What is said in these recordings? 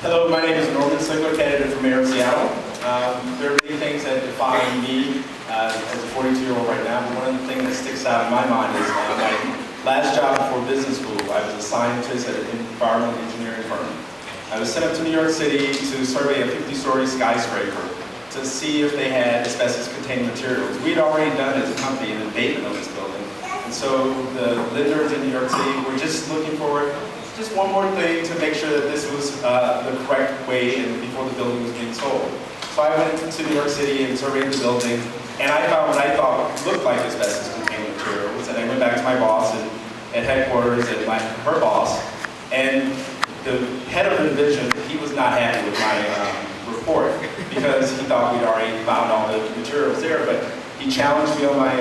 Hello, my name is Norman Sigler, candidate for mayor of Seattle. There are many things that define me as a 42-year-old right now, but one of the things that sticks out in my mind is my last job before business school. I was a scientist at an environmental engineering firm. I was sent up to New York City to survey a 50-story skyscraper to see if they had asbestos-containing materials. We had already done as a company an abatement of this building, and so the lenders in New York City were just looking for just one more thing to make sure that this was the correct way and before the building was being sold. So I went to New York City and surveyed the building, and I found what I thought looked like asbestos-containing materials. And I went back to my boss at headquarters and her boss, and the head of the division, he was not happy with my report because he thought we'd already found all the materials there. But he challenged me on my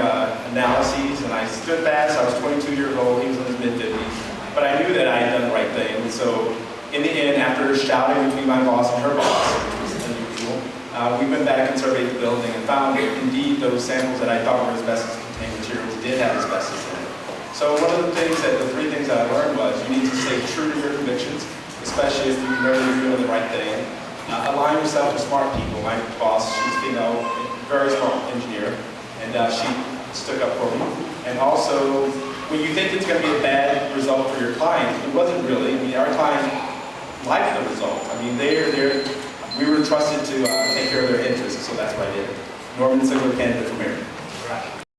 analyses, and I stood fast. I was 22 years old. He was in his mid-50s. But I knew that I had done the right thing. And so in the end, after shouting between my boss and her boss, which was unusual, we went back and surveyed the building and found that indeed those samples that I thought were asbestos-containing materials did have asbestos in it. So one of the three things that I learned was you need to stay true to your convictions, especially if you know you're doing the right thing. Align yourself with smart people. My boss, she's female, very smart engineer, and she stuck up for me. And also, when you think it's going to be a bad result for your client, it wasn't really. I mean, our client liked the result. I mean, we were trusted to take care of their interests, so that's what I did. Norman Sigler, candidate for mayor.